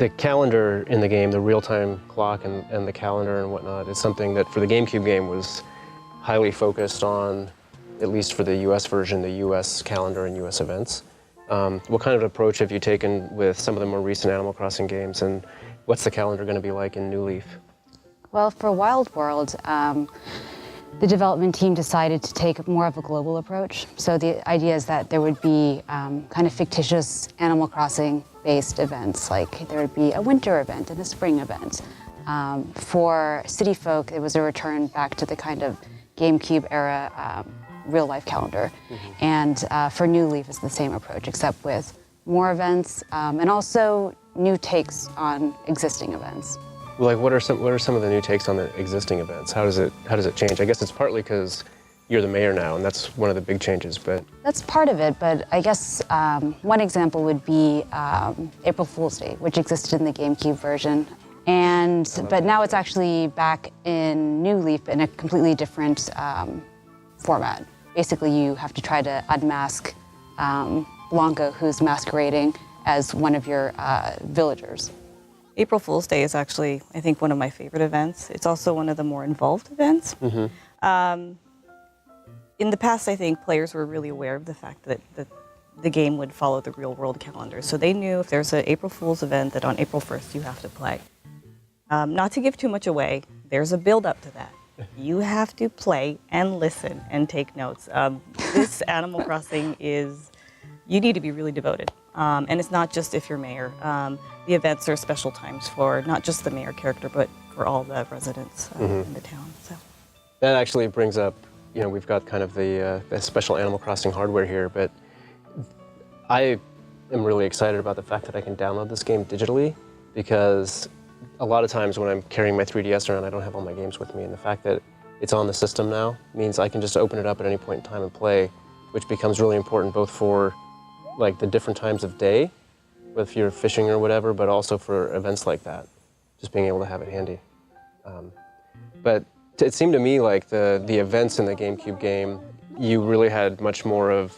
The calendar in the game, the real-time clock and the calendar and whatnot, is something that for the GameCube game was highly focused on, at least for the US version, the US calendar and US events. What kind of approach have you taken with some of the more recent Animal Crossing games, and what's the calendar going to be like in New Leaf? Well, for Wild World, the development team decided to take more of a global approach. So the idea is that there would be kind of fictitious Animal Crossing-based events, like there would be a winter event and a spring event. For City Folk, it was a return back to the kind of GameCube era real-life calendar. Mm-hmm. And for New Leaf, it's the same approach, except with more events and also new takes on existing events. Like, what are some of the new takes on the existing events? How does it change? I guess it's partly because you're the mayor now, and that's one of the big changes. But that's part of it. But I guess one example would be April Fool's Day, which existed in the GameCube version, but now it's actually back in New Leaf in a completely different format. Basically, you have to try to unmask Blanca, who's masquerading as one of your villagers. April Fool's Day is actually, I think, one of my favorite events. It's also one of the more involved events. Mm-hmm. In the past, I think players were really aware of the fact that the game would follow the real-world calendar. So they knew if there's an April Fool's event that on April 1st you have to play. Not to give too much away, there's a build-up to that. You have to play and listen and take notes. This Animal Crossing you need to be really devoted. And it's not just if you're mayor. The events are special times for not just the mayor character, but for all the residents in the town. So that actually brings up, we've got kind of the special Animal Crossing hardware here, but I am really excited about the fact that I can download this game digitally, because a lot of times when I'm carrying my 3DS around, I don't have all my games with me, and the fact that it's on the system now means I can just open it up at any point in time and play, which becomes really important both for like the different times of day, if you're fishing or whatever, but also for events like that, just being able to have it handy. But it seemed to me like the events in the GameCube game, you really had much more of,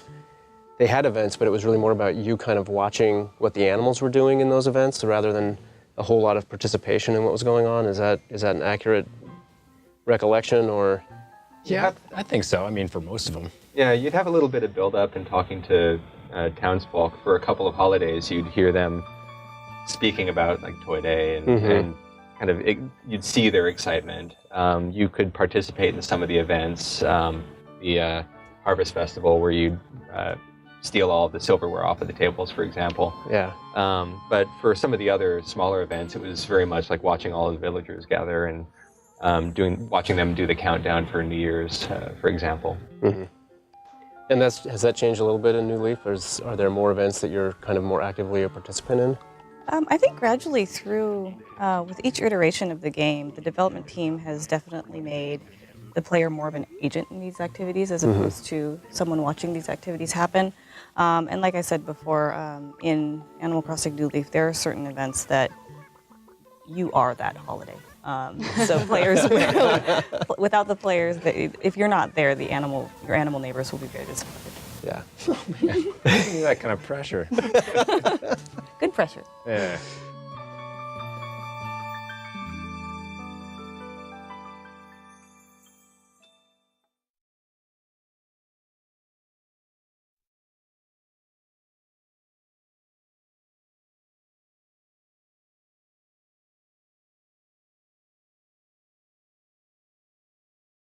they had events, but it was really more about you kind of watching what the animals were doing in those events rather than a whole lot of participation in what was going on. Is that an accurate recollection, or? Yeah, I think so. I mean, for most of them. Yeah, you'd have a little bit of build-up and talking to townsfolk for a couple of holidays. You'd hear them speaking about like Toy Day and kind of you'd see their excitement. You could participate in some of the events, the Harvest Festival, where you'd steal all of the silverware off of the tables, for example. Yeah. But for some of the other smaller events, it was very much like watching all of the villagers gather and watching them do the countdown for New Year's, for example. Mm-hmm. And has that changed a little bit in New Leaf, or are there more events that you're kind of more actively a participant in? I think gradually through, with each iteration of the game, the development team has definitely made the player more of an agent in these activities as opposed to someone watching these activities happen. And like I said before, in Animal Crossing New Leaf, there are certain events that you are that holiday. So players, without the players, if you're not there, your animal neighbors will be very disappointed. Yeah. That kind of pressure. Good pressure. Yeah.